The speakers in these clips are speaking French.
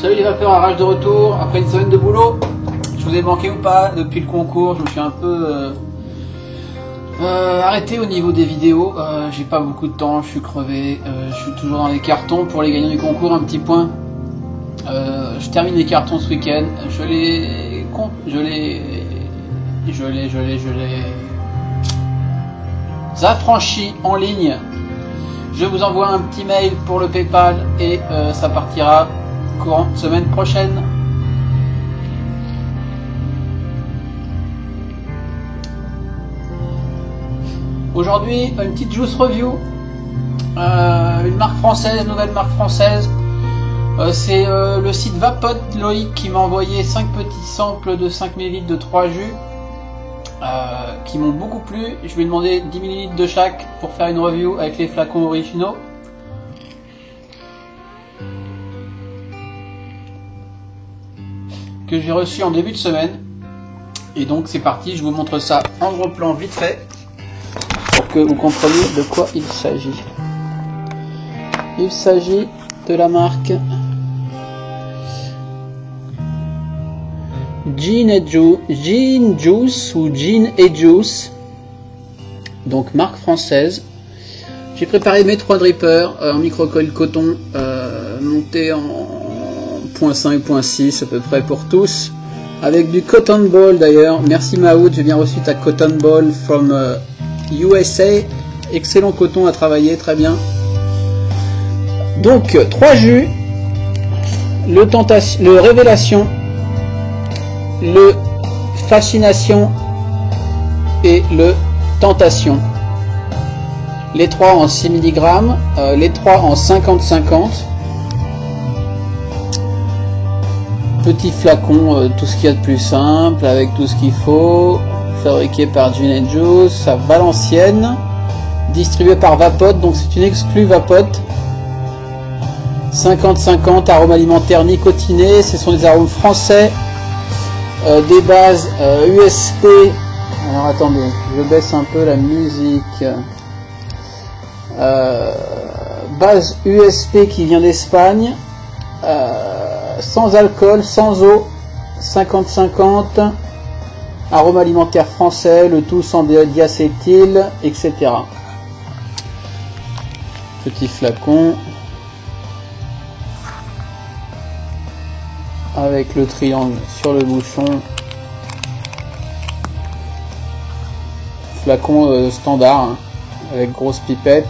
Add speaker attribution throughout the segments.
Speaker 1: Salut les vapeurs à rage de retour après une semaine de boulot. Je vous ai manqué ou pas depuis le concours? Je me suis un peu arrêté au niveau des vidéos. J'ai pas beaucoup de temps, je suis crevé. Je suis toujours dans les cartons pour les gagnants du concours. Un petit point. Je termine les cartons ce week-end. Je les affranchis en ligne. Je vous envoie un petit mail pour le PayPal et ça partira courant semaine prochaine. Aujourd'hui, une petite juice review. Une marque française, nouvelle marque française. C'est le site Vapot Loïc qui m'a envoyé 5 petits samples de 5 ml de 3 jus qui m'ont beaucoup plu. Je lui ai demandé 10 ml de chaque pour faire une review avec les flacons originaux. Que j'ai reçu en début de semaine. Et donc c'est parti, je vous montre ça en gros plan vite fait pour que vous compreniez de quoi il s'agit. Il s'agit de la marque Gin Juice ou Gin et Juice, donc marque française. J'ai préparé mes 3 drippers en microcoil coton monté en 0.5, 0.6 à peu près pour tous, avec du cotton ball d'ailleurs. Merci Maoud, j'ai bien reçu ta cotton ball from USA. Excellent coton à travailler, très bien. Donc 3 jus, le Révélation, le Fascination et le Tentation. Les 3 en 6 mg, les 3 en 50-50. Petit flacon, tout ce qu'il y a de plus simple, avec tout ce qu'il faut, fabriqué par Gin & Juice, à Valenciennes, distribué par Vapot, donc c'est une exclue Vapot. 50-50, arômes alimentaires nicotinés, ce sont des arômes français, des bases USP. Alors attendez, je baisse un peu la musique. Base USP qui vient d'Espagne. Sans alcool, sans eau, 50-50, arôme alimentaire français, le tout sans diacétyl, etc. Petit flacon avec le triangle sur le bouchon. Flacon standard hein, avec grosse pipette.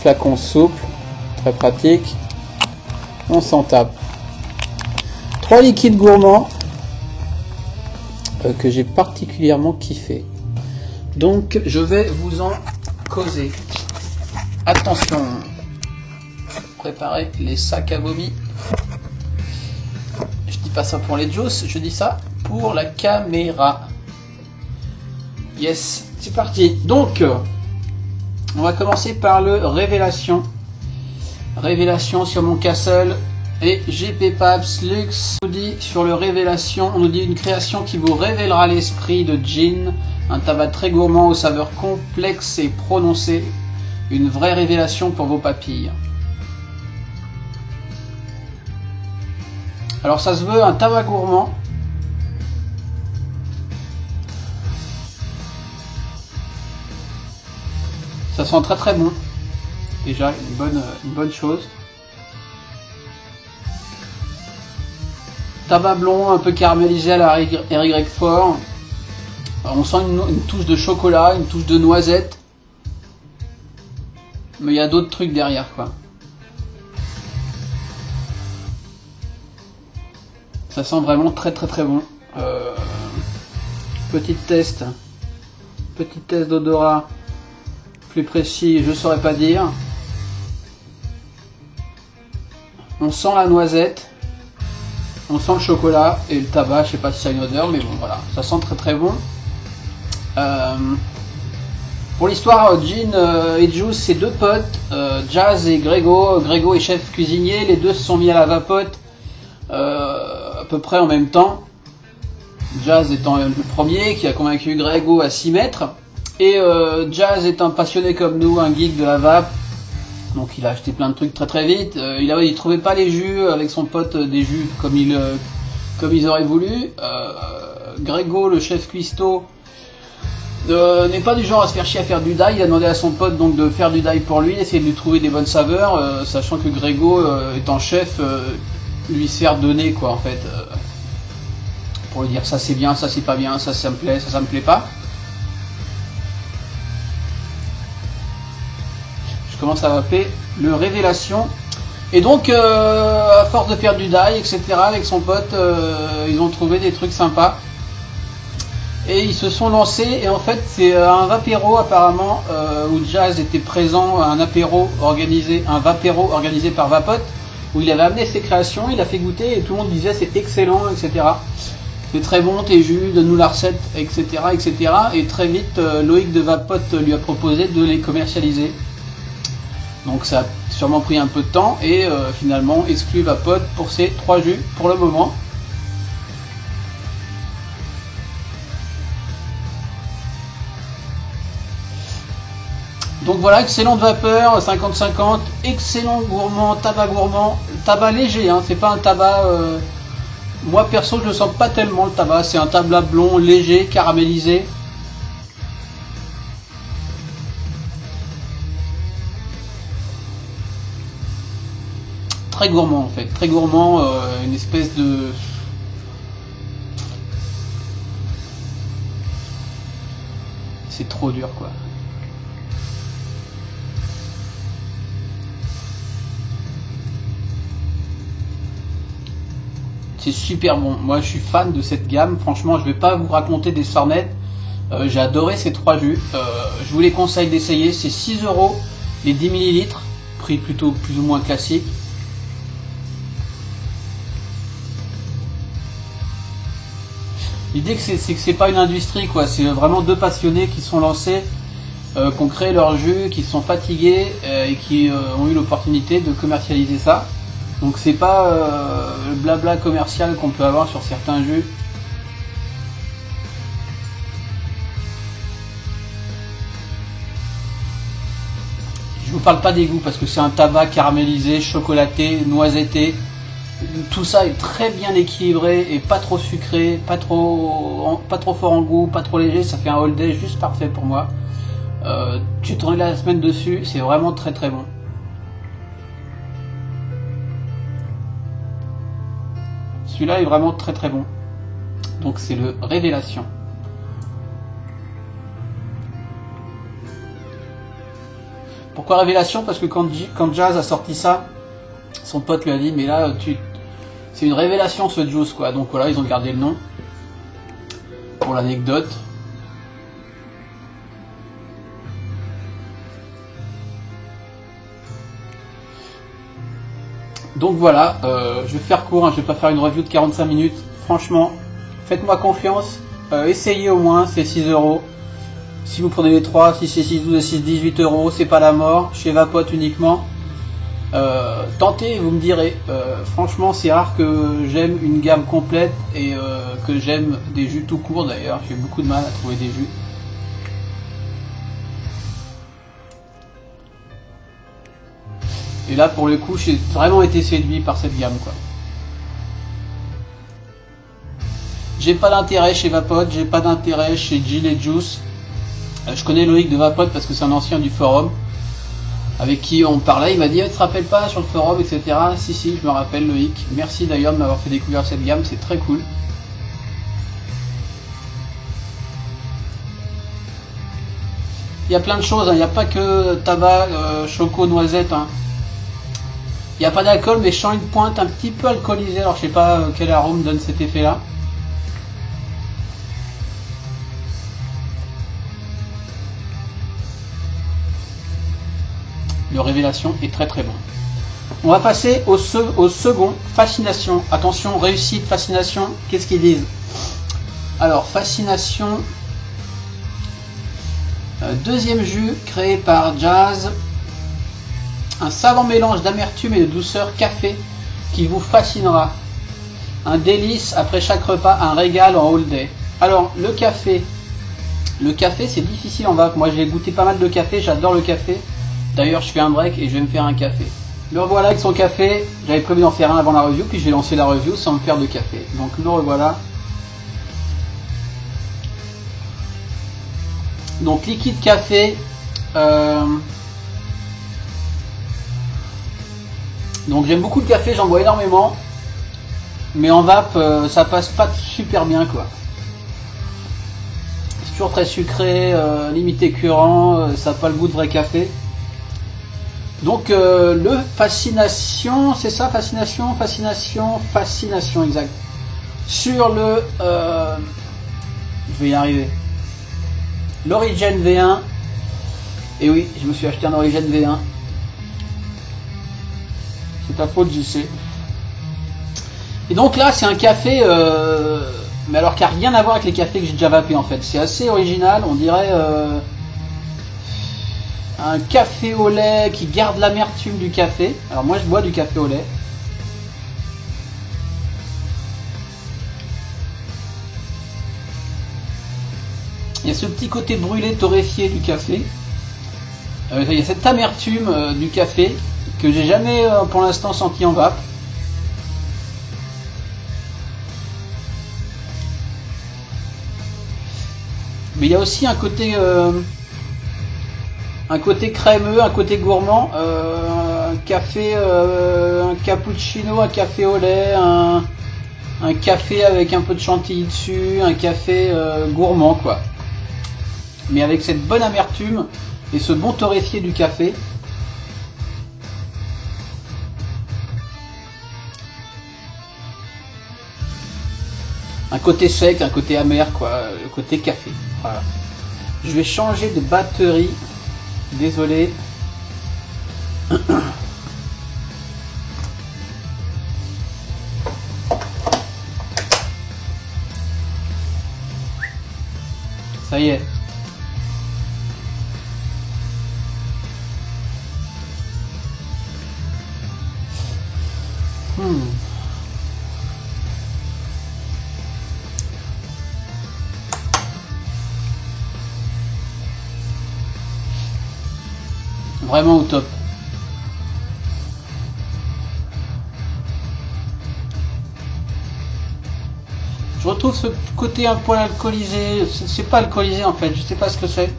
Speaker 1: Flacon souple, très pratique. On s'en tape. 3 liquides gourmands que j'ai particulièrement kiffé. Donc je vais vous en causer. Attention, préparez les sacs à vomi. Je dis pas ça pour les juices, je dis ça pour la caméra. Yes, c'est parti. Donc on va commencer par le Révélation. Révélation sur mon Castle et GP Pabst Luxe. On nous dit sur le Révélation, on nous dit une création qui vous révélera l'esprit de gin, un tabac très gourmand aux saveurs complexes et prononcées, une vraie révélation pour vos papilles. Alors ça se veut un tabac gourmand. Ça sent très très bon. Déjà une bonne chose. Tabac blond un peu caramélisé à la RY Fort. Alors on sent une touche de chocolat, une touche de noisette. Mais il y a d'autres trucs derrière quoi. Ça sent vraiment très bon. Petit test d'odorat plus précis, je saurais pas dire. On sent la noisette, on sent le chocolat et le tabac, je sais pas si ça a une odeur, mais bon voilà, ça sent très bon. Pour l'histoire, Gin et Juice, c'est deux potes, Jazz et Grégo. Grégo est chef cuisinier, les deux se sont mis à la vapote à peu près en même temps. Jazz étant le premier qui a convaincu Grégo à s'y mettre. Et Jazz étant passionné comme nous, un geek de la vape, donc il a acheté plein de trucs très vite. Il trouvait pas les jus avec son pote, des jus comme ils auraient voulu. Grégo, le chef cuistot, n'est pas du genre à se faire chier à faire du dye. Il a demandé à son pote donc de faire du dye pour lui, d'essayer de lui trouver des bonnes saveurs, sachant que Grégo, étant chef, lui sert donner quoi en fait, pour lui dire ça c'est bien, ça c'est pas bien, ça me plaît, ça me plaît pas. Je commence à vaper le Révélation. Et donc à force de faire du dye etc avec son pote, ils ont trouvé des trucs sympas. Et ils se sont lancés, et en fait c'est un vapéro apparemment, où Jazz était présent, un vapéro organisé par Vapote, où il avait amené ses créations, il a fait goûter, et tout le monde disait c'est excellent, etc. C'est très bon tes jus, donne-nous la recette, etc. Et très vite, Loïc de Vapote lui a proposé de les commercialiser. Donc ça a sûrement pris un peu de temps, et finalement exclut Vapote pour ces 3 jus pour le moment. Donc voilà, excellente vapeur, 50-50, excellent gourmand, tabac léger, hein, c'est pas un tabac, moi perso je le sens pas tellement le tabac, c'est un tabac blond, léger, caramélisé. Très gourmand en fait, très gourmand, une espèce de... C'est trop dur quoi. C'est super bon, moi je suis fan de cette gamme, franchement je vais pas vous raconter des sornettes, j'ai adoré ces 3 jus, je vous les conseille d'essayer, c'est 6 € les 10 ml, prix plutôt plus ou moins classique. L'idée c'est que c'est pas une industrie quoi, c'est vraiment 2 passionnés qui sont lancés, qui ont créé leur jus, qui sont fatigués et qui ont eu l'opportunité de commercialiser ça. Donc c'est pas le blabla commercial qu'on peut avoir sur certains jus. Je vous parle pas des goûts parce que c'est un tabac caramélisé, chocolaté, noisetté. Tout ça est très bien équilibré et pas trop sucré, pas trop fort en goût, pas trop léger. Ça fait un all day juste parfait pour moi. J'ai tourné la semaine dessus, c'est vraiment très bon. Celui-là est vraiment très bon. Donc c'est le Révélation. Pourquoi Révélation? Parce que quand Jazz a sorti ça, son pote lui a dit mais là c'est une révélation ce juice quoi. Donc voilà, ils ont gardé le nom pour l'anecdote. Donc voilà, je vais faire court, hein, je vais pas faire une review de 45 minutes. Franchement, faites-moi confiance, essayez au moins, c'est 6 €. Si vous prenez les 3, si c'est 6,12 et 6,18 €, c'est pas la mort, chez Vapote uniquement. Tentez, vous me direz. Franchement, c'est rare que j'aime une gamme complète et que j'aime des jus tout court d'ailleurs. J'ai beaucoup de mal à trouver des jus. Et là, pour le coup, j'ai vraiment été séduit par cette gamme, quoi. J'ai pas d'intérêt chez Vapote, j'ai pas d'intérêt chez Gin et Juice. Je connais Loïc de Vapote parce que c'est un ancien du forum avec qui on parlait. Il m'a dit tu te rappelles pas sur le forum, etc. Si, je me rappelle Loïc. Merci d'ailleurs de m'avoir fait découvrir cette gamme, c'est très cool. Il y a plein de choses, hein. Il n'y a pas que tabac, choco, noisette. Hein. n'y a pas d'alcool, mais je sens une pointe un petit peu alcoolisée. Alors je sais pas quel arôme donne cet effet-là. Le Révélation est très très bon. On va passer au second, Fascination. Attention, réussite, fascination, qu'est-ce qu'ils disent? Alors, fascination, deuxième jus créé par Jazz. Un savant mélange d'amertume et de douceur café qui vous fascinera. Un délice après chaque repas, un régal en all day. Alors, le café c'est difficile en vape. Moi j'ai goûté pas mal de café, j'adore le café. D'ailleurs je fais un break et je vais me faire un café. Le revoilà avec son café, j'avais prévu d'en faire un avant la review, puis je vais lancer la review sans me faire de café. Donc le revoilà. Donc liquide café. Donc j'aime beaucoup le café, j'en bois énormément. Mais en vape, ça passe pas super bien quoi. C'est toujours très sucré, limite écœurant, ça n'a pas le goût de vrai café. Donc le fascination, c'est ça, fascination, exact. Sur le, je vais y arriver. L'Origine V1. Et oui, je me suis acheté un Origine V1. C'est ta faute, j'y sais. Et donc là, c'est un café, mais alors qui n'a rien à voir avec les cafés que j'ai déjà vapé en fait. C'est assez original, on dirait un café au lait qui garde l'amertume du café. Alors moi je bois du café au lait. Il y a ce petit côté brûlé, torréfié du café. Il y a cette amertume du café que j'ai jamais pour l'instant senti en vape. Mais il y a aussi un côté crémeux, un côté gourmand, un café, un cappuccino, un café au lait, un café avec un peu de chantilly dessus, un café gourmand quoi. Mais avec cette bonne amertume et ce bon torréfié du café. Un côté sec, un côté amer quoi, le côté café. Voilà. Je vais changer de batterie. Désolé. Ça y est. Vraiment au top. Je retrouve ce côté un poil alcoolisé. C'est pas alcoolisé en fait, je sais pas ce que c'est.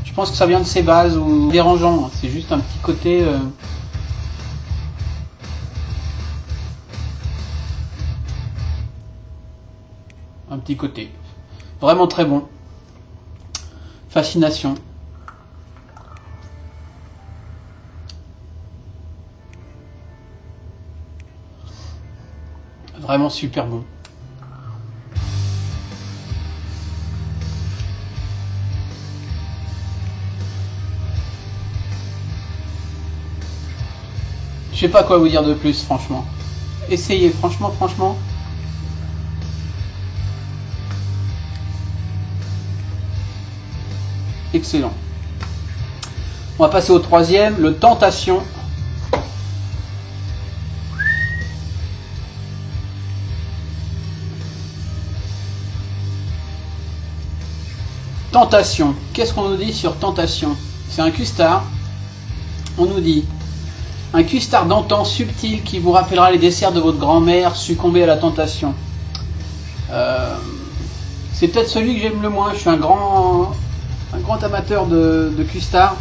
Speaker 1: Je pense que ça vient de ses bases ou dérangeant. C'est juste un petit côté. Un petit côté. Vraiment très bon. Fascination. Vraiment super bon. Je sais pas quoi vous dire de plus, franchement. Essayez, franchement. Excellent. On va passer au troisième, le Tentation. Tentation. Qu'est-ce qu'on nous dit sur Tentation? C'est un custard. On nous dit un custard d'antan subtil qui vous rappellera les desserts de votre grand-mère succombée à la tentation. C'est peut-être celui que j'aime le moins. Je suis un grand amateur de custard.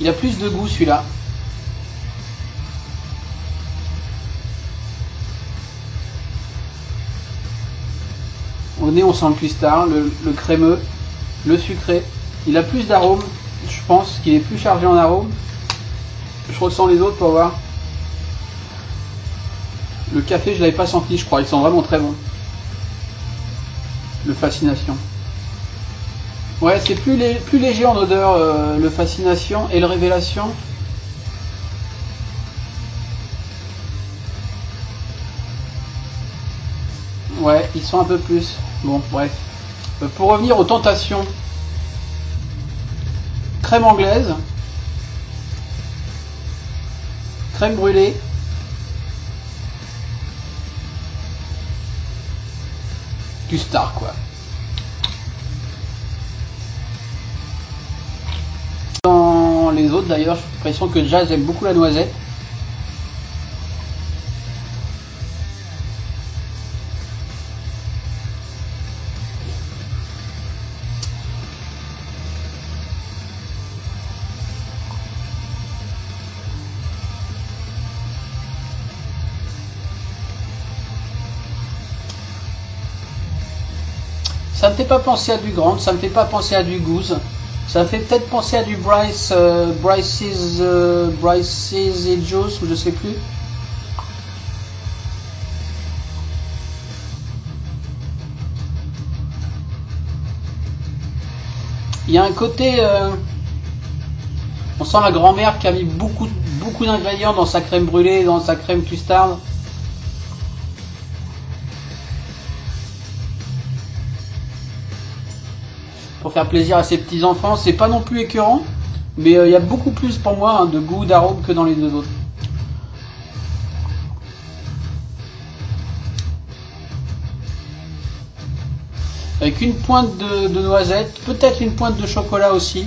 Speaker 1: Il a plus de goût celui-là. On Au nez, on sent le custard, le crémeux, le sucré. Il a plus d'arômes, je pense qu'il est plus chargé en arômes. Je ressens les autres pour voir. Le café, je l'avais pas senti, je crois. Ils sont vraiment très bons. Le Fascination. Ouais, c'est plus léger en odeur, le Fascination et le Révélation. Ouais, ils sont un peu plus. Bon, bref. Pour revenir aux tentations. Crème anglaise. Crème brûlée. Custard, quoi. Dans les autres, d'ailleurs, j'ai l'impression que Jazz aime beaucoup la noisette. Ça me fait pas penser à du Grand, ça me fait pas penser à du Goose. Ça me fait peut-être penser à du Bryce's et Juice, ou je sais plus. Il y a un côté... on sent la grand-mère qui a mis beaucoup d'ingrédients dans sa crème brûlée, dans sa crème custard. Pour faire plaisir à ses petits enfants, c'est pas non plus écœurant, mais il y a beaucoup plus pour moi de goût, d'arôme que dans les deux autres. Avec une pointe de noisette, peut-être une pointe de chocolat aussi.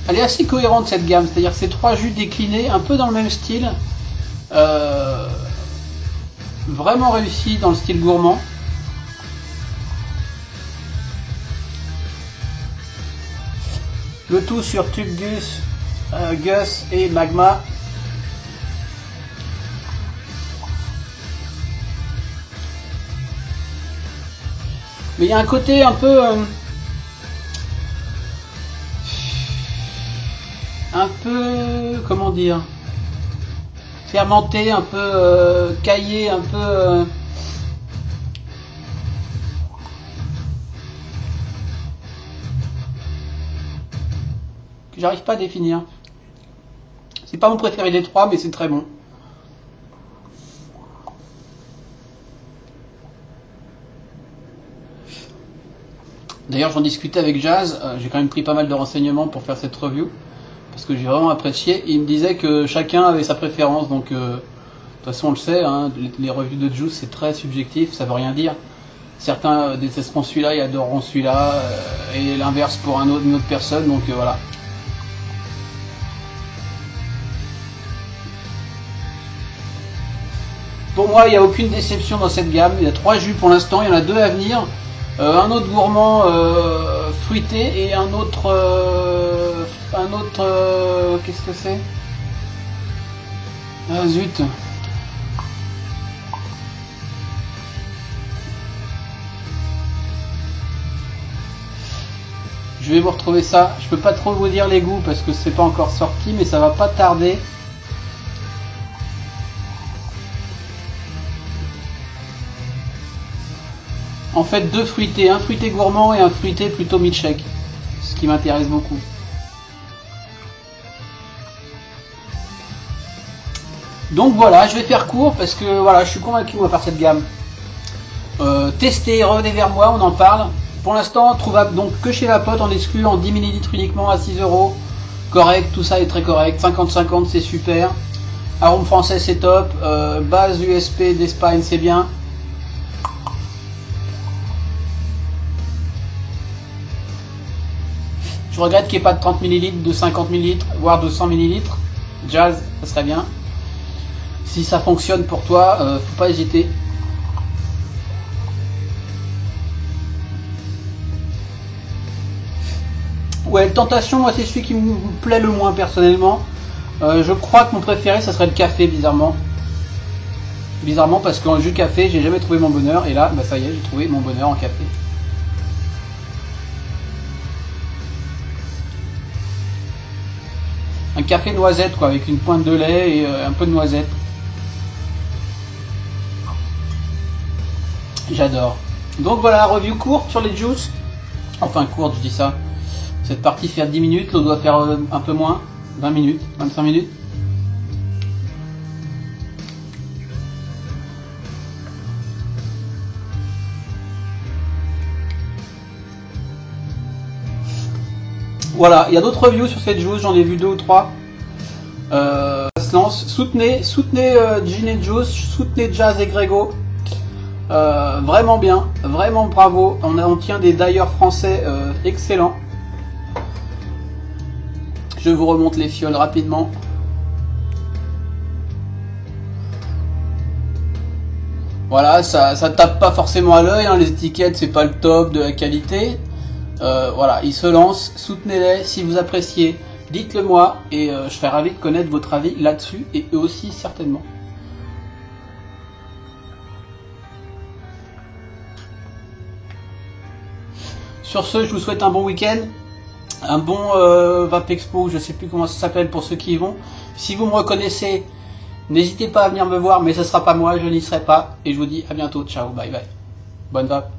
Speaker 1: Elle est assez cohérente cette gamme, c'est-à-dire ces trois jus déclinés, un peu dans le même style. Vraiment réussi dans le style gourmand. Le tout sur Tube Gus et Magma. Mais il y a un côté un peu... comment dire, fermenté, un peu caillé, un peu... J'arrive pas à définir. C'est pas mon préféré des trois, mais c'est très bon. D'ailleurs, j'en discutais avec Jazz. J'ai quand même pris pas mal de renseignements pour faire cette review, parce que j'ai vraiment apprécié. Il me disait que chacun avait sa préférence, donc de toute façon on le sait, hein, les reviews de Juice c'est très subjectif, ça veut rien dire. Certains détesteront celui-là et adoreront celui-là, et l'inverse pour une autre personne, donc voilà. Pour moi, il n'y a aucune déception dans cette gamme. Il y a 3 jus pour l'instant, il y en a 2 à venir. Un autre gourmand fruité et un autre... qu'est-ce que c'est? Ah zut. Je vais vous retrouver ça. Je peux pas trop vous dire les goûts parce que c'est pas encore sorti, mais ça va pas tarder. En fait, 2 fruités, un fruité gourmand et un fruité plutôt milkshake, ce qui m'intéresse beaucoup. Donc voilà, je vais faire court parce que voilà, je suis convaincu qu'on va faire cette gamme. Testez, revenez vers moi, on en parle. Pour l'instant, trouvable donc que chez Vapote en exclu en 10 ml uniquement à 6 €. Correct, tout ça est très correct. 50-50, c'est super. Arôme français, c'est top. Base USP d'Espagne, c'est bien. Je regrette qu'il n'y ait pas de 30 ml, de 50 ml, voire de 100 ml. Jazz, ça serait bien. Si ça fonctionne pour toi, faut pas hésiter. Ouais, le Tentation, moi c'est celui qui me plaît le moins personnellement. Je crois que mon préféré, ça serait le café, bizarrement. Bizarrement, parce qu'en jus café, j'ai jamais trouvé mon bonheur, et là, bah ça y est, j'ai trouvé mon bonheur en café. Un café noisette, quoi, avec une pointe de lait et un peu de noisette. J'adore. Donc voilà, review courte sur les juices. Enfin, courte, je dis ça. Cette partie fait 10 minutes, l'autre doit faire un peu moins. 20 minutes, 25 minutes. Voilà, il y a d'autres reviews sur cette juice, j'en ai vu 2 ou 3. Ça se lance. Soutenez Gin et Juice, soutenez Jazz et Grégo. Vraiment bien, vraiment bravo. On tient des d'ailleurs français excellents. Je vous remonte les fioles rapidement. Voilà, ça tape pas forcément à l'œil, hein, les étiquettes c'est pas le top de la qualité. Voilà, ils se lancent, soutenez-les, si vous appréciez, dites-le moi, et je serais ravi de connaître votre avis là-dessus, et eux aussi certainement. Sur ce, je vous souhaite un bon week-end, un bon Vape Expo, je sais plus comment ça s'appelle pour ceux qui y vont. Si vous me reconnaissez, n'hésitez pas à venir me voir, mais ce sera pas moi, je n'y serai pas, et je vous dis à bientôt, ciao, bye bye, bonne vape.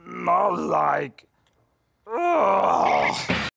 Speaker 2: Not like.